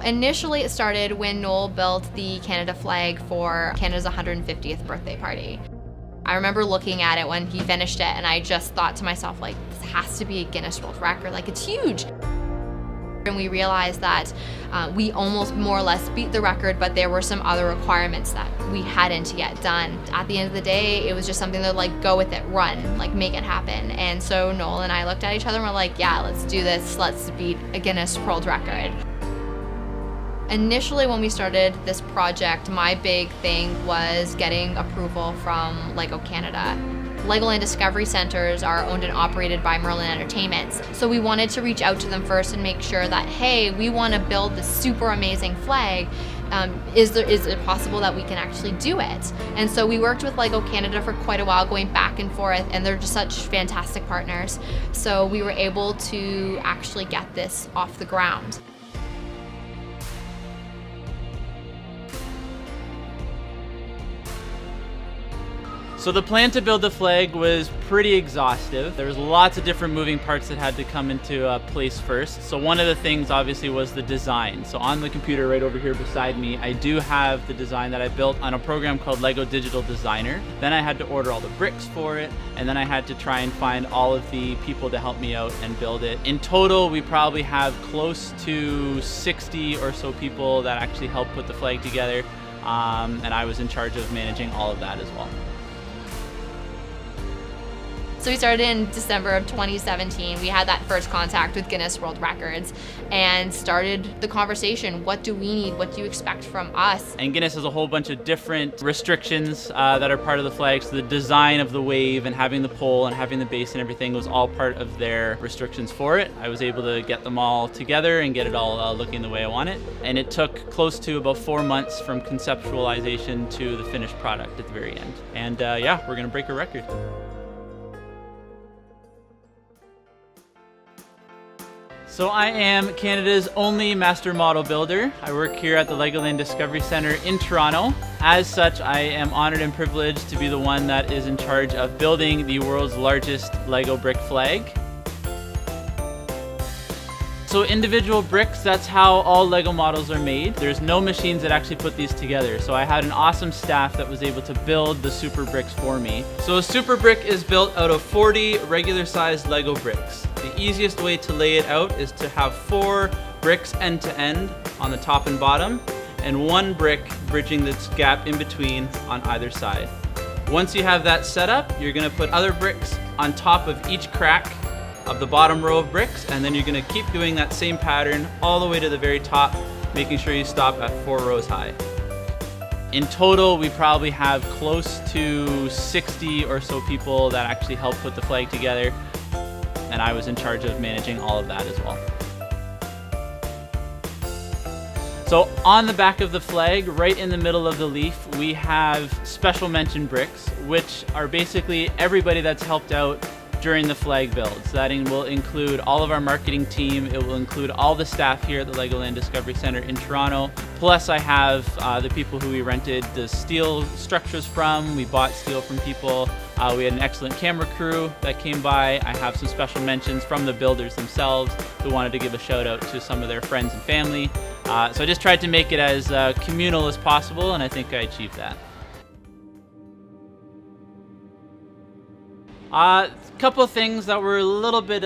Initially, it started when Noel built the Canada flag for Canada's 150th birthday party. I remember looking at it when he finished it, and I just thought to myself, like, this has to be a Guinness World Record, like, it's huge. And we realized that we almost more or less beat the record, but there were some other requirements that we hadn't yet done. At the end of the day, it was just something that, like, go with it, run, like, make it happen. And so Noel and I looked at each other and we're like, yeah, let's do this, let's beat a Guinness World Record. Initially, when we started this project, my big thing was getting approval from Lego Canada. Legoland Discovery Centers are owned and operated by Merlin Entertainments. So we wanted to reach out to them first and make sure that, hey, we want to build this super amazing flag. Is it possible that we can actually do it? And so we worked with Lego Canada for quite a while, going back and forth, and they're just such fantastic partners. So we were able to actually get this off the ground. So the plan to build the flag was pretty exhaustive. There was lots of different moving parts that had to come into place first. So one of the things obviously was the design. So on the computer right over here beside me, I do have the design that I built on a program called Lego Digital Designer. Then I had to order all the bricks for it, and then I had to try and find all of the people to help me out and build it. In total, we probably have close to 60 or so people that actually helped put the flag together, and I was in charge of managing all of that as well. So we started in December of 2017. We had that first contact with Guinness World Records and started the conversation. What do we need? What do you expect from us? And Guinness has a whole bunch of different restrictions that are part of the flag. So the design of the wave and having the pole and having the base and everything was all part of their restrictions for it. I was able to get them all together and get it all looking the way I want it. And it took close to about 4 months from conceptualization to the finished product at the very end. And yeah, we're gonna break a record. So I am Canada's only master model builder. I work here at the Legoland Discovery Center in Toronto. As such, I am honored and privileged to be the one that is in charge of building the world's largest Lego brick flag. So individual bricks, that's how all Lego models are made. There's no machines that actually put these together. So I had an awesome staff that was able to build the super bricks for me. So a super brick is built out of 40 regular sized Lego bricks. The easiest way to lay it out is to have 4 bricks end to end on the top and bottom, and 1 brick bridging this gap in between on either side. Once you have that set up, you're gonna put other bricks on top of each crack of the bottom row of bricks, and then you're gonna keep doing that same pattern all the way to the very top, making sure you stop at 4 rows high. In total, we probably have close to 60 or so people that actually helped put the flag together, and I was in charge of managing all of that as well. So on the back of the flag, right in the middle of the leaf, we have special mention bricks, which are basically everybody that's helped out during the flag builds. That will include all of our marketing team. It will include all the staff here at the Legoland Discovery Center in Toronto. Plus I have the people who we rented the steel structures from. We bought steel from people. We had an excellent camera crew that came by. I have some special mentions from the builders themselves who wanted to give a shout out to some of their friends and family. So I just tried to make it as communal as possible, and I think I achieved that. Couple of things that were a little bit,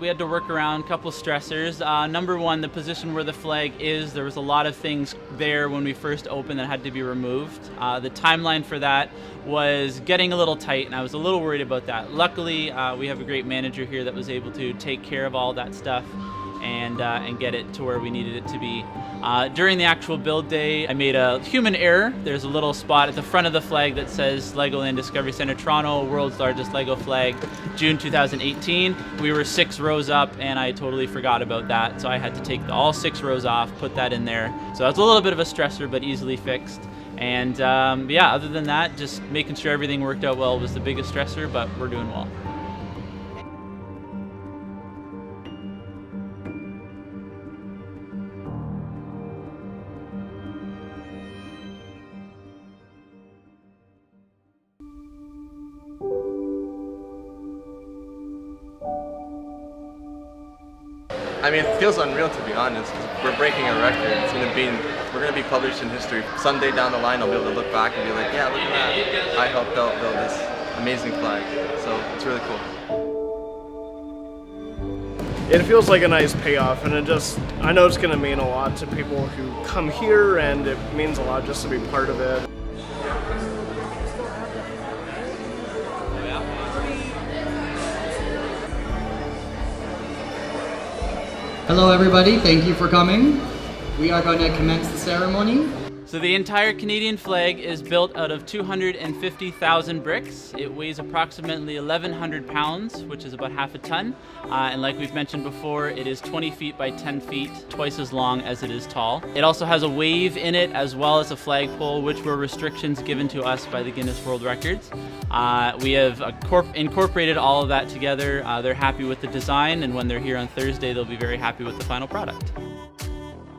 we had to work around, couple of stressors. Number one, the position where the flag is, there was a lot of things there when we first opened that had to be removed. The timeline for that was getting a little tight, and I was a little worried about that. Luckily, we have a great manager here that was able to take care of all that stuff and get it to where we needed it to be. During the actual build day, I made a human error. There's a little spot at the front of the flag that says Legoland Discovery Center Toronto, world's largest Lego flag, June 2018. We were 6 rows up, and I totally forgot about that. So I had to take all 6 rows off, put that in there. So that's a little bit of a stressor, but easily fixed. And yeah, other than that, just making sure everything worked out well was the biggest stressor, but we're doing well. I mean, it feels unreal, to be honest. We're breaking a record. We're gonna be published in history. Someday down the line, I'll be able to look back and be like, yeah, look at that. I helped out build this amazing flag. So it's really cool. It feels like a nice payoff, and I know it's gonna mean a lot to people who come here, and it means a lot just to be part of it. Hello everybody, thank you for coming. We are going to commence the ceremony. So the entire Canadian flag is built out of 250,000 bricks. It weighs approximately 1,100 pounds, which is about half a ton. And like we've mentioned before, it is 20 feet by 10 feet, twice as long as it is tall. It also has a wave in it as well as a flagpole, which were restrictions given to us by the Guinness World Records. We have incorporated all of that together. They're happy with the design, and when they're here on Thursday, they'll be very happy with the final product.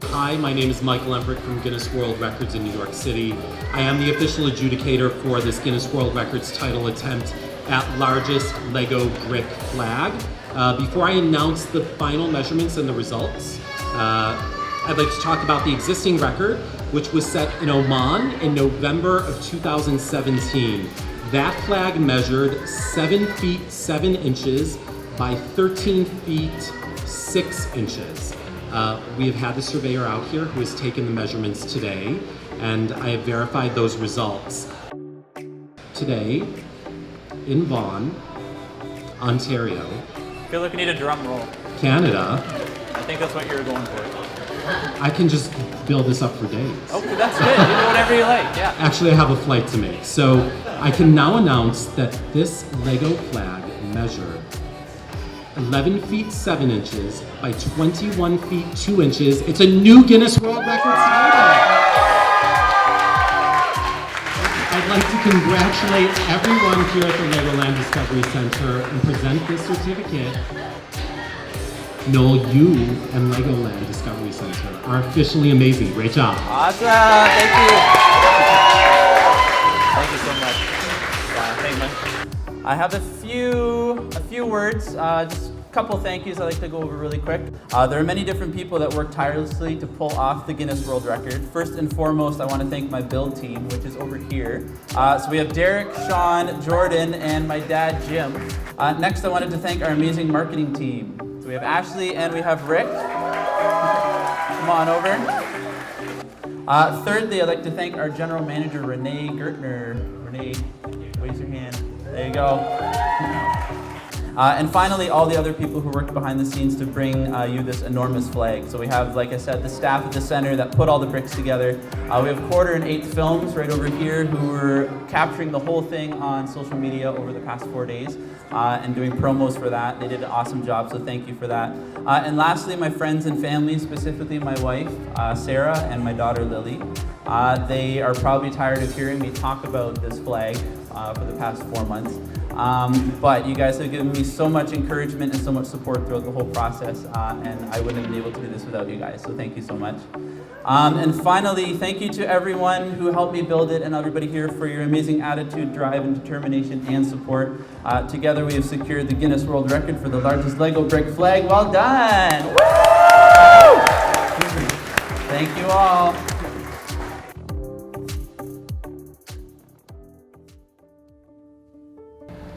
Hi, my name is Michael Embrick from Guinness World Records in New York City. I am the official adjudicator for this Guinness World Records title attempt at largest Lego brick flag. Before I announce the final measurements and the results, I'd like to talk about the existing record, which was set in Oman in November of 2017. That flag measured 7 feet 7 inches by 13 feet 6 inches. We have had the surveyor out here who has taken the measurements today, and I have verified those results. Today, in Vaughn, Ontario, I feel like we need a drum roll. Canada. I think that's what you were going for. I can just build this up for days. Okay, that's good. You do whatever you like, yeah. Actually, I have a flight to make. So I can now announce that this Lego flag measured 11 feet 7 inches by 21 feet 2 inches. It's a new Guinness World Records title. I'd like to congratulate everyone here at the Legoland Discovery Center and present this certificate. Noel, you and Legoland Discovery Center are officially amazing. Great job. Awesome, thank you. Thank you so much. Thank you. I have a few words, just a couple thank yous I'd like to go over really quick. There are many different people that work tirelessly to pull off the Guinness World Record. First and foremost, I want to thank my build team, which is over here. So we have Derek, Sean, Jordan, and my dad, Jim. Next, I wanted to thank our amazing marketing team. So we have Ashley and we have Rick. Come on over. Thirdly, I'd like to thank our general manager, Renee Gertner. Renee, raise your hand. There you go. And finally, all the other people who worked behind the scenes to bring you this enormous flag. So we have, like I said, the staff at the center that put all the bricks together. We have 1/4 and 1/8 films right over here who were capturing the whole thing on social media over the past 4 days and doing promos for that. They did an awesome job, so thank you for that. And lastly, my friends and family, specifically my wife, Sarah, and my daughter, Lily. They are probably tired of hearing me talk about this flag for the past 4 months. But you guys have given me so much encouragement and so much support throughout the whole process, and I wouldn't have been able to do this without you guys, so thank you so much. And finally, thank you to everyone who helped me build it and everybody here for your amazing attitude, drive, and determination and support. Together we have secured the Guinness World Record for the largest Lego brick flag. Well done! Woo! Thank you all.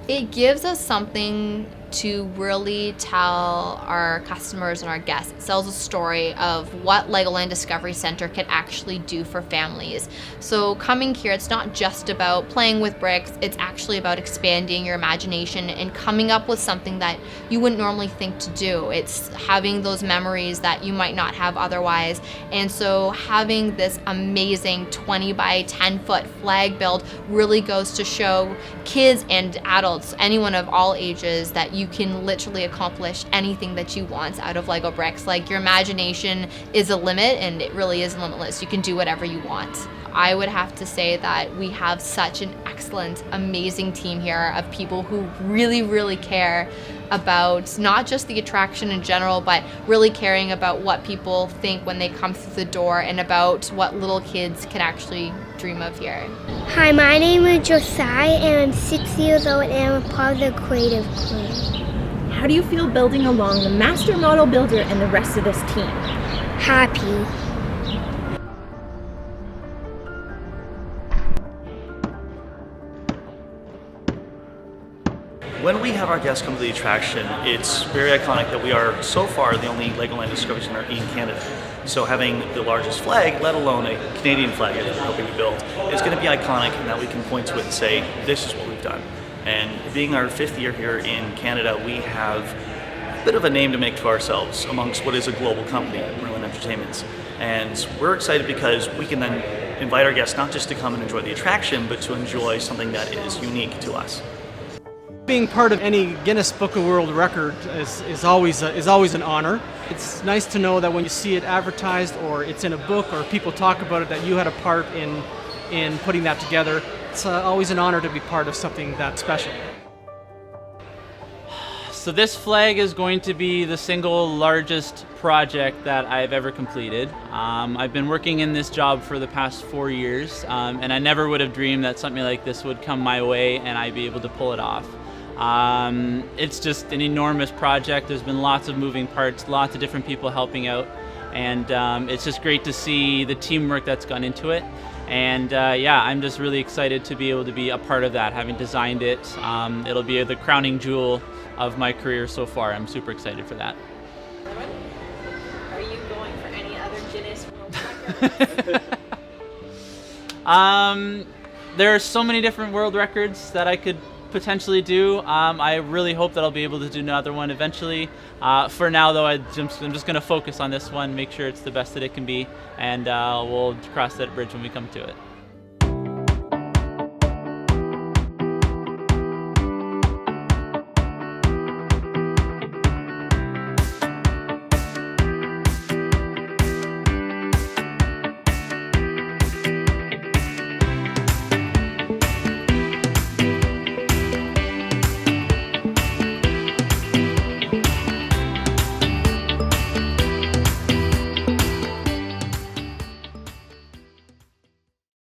It gives us something to really tell our customers and our guests. It tells a story of what Legoland Discovery Center can actually do for families. So coming here, it's not just about playing with bricks, it's actually about expanding your imagination and coming up with something that you wouldn't normally think to do. It's having those memories that you might not have otherwise. And so having this amazing 20 by 10 foot flag build really goes to show kids and adults, anyone of all ages, that you can literally accomplish anything that you want out of Lego bricks. Like, your imagination is a limit, and it really is limitless. You can do whatever you want. I would have to say that we have such an excellent, amazing team here of people who really, really care about not just the attraction in general, but really caring about what people think when they come through the door and about what little kids can actually dream of here. Hi, my name is Josiah and I'm 6 years old and I'm a part of the creative crew. how do you feel building along the master model builder and the rest of this team? Happy. When we have our guests come to the attraction, it's very iconic that we are so far the only Legoland Discovery Center in Canada. So having the largest flag, let alone a Canadian flag that we're hoping to build, is going to be iconic in that we can point to it and say, this is what we've done. And being our 5th year here in Canada, we have a bit of a name to make to ourselves amongst what is a global company, Merlin Entertainments. And we're excited because we can then invite our guests not just to come and enjoy the attraction, but to enjoy something that is unique to us. Being part of any Guinness Book of World Record is always an honor. It's nice to know that when you see it advertised or it's in a book or people talk about it, that you had a part in putting that together. It's always an honor to be part of something that special. So this flag is going to be the single largest project that I've ever completed. I've been working in this job for the past 4 years, and I never would have dreamed that something like this would come my way and I'd be able to pull it off. It's just an enormous project. There's been lots of moving parts, lots of different people helping out, and it's just great to see the teamwork that's gone into it. And yeah, I'm just really excited to be able to be a part of that, having designed it. It'll be the crowning jewel of my career so far. I'm super excited for that. Are you going for any other Guinness World Records? There are so many different world records that I could potentially do. I really hope that I'll be able to do another one eventually. For now though, I'm just going to focus on this one, make sure it's the best that it can be, and we'll cross that bridge when we come to it.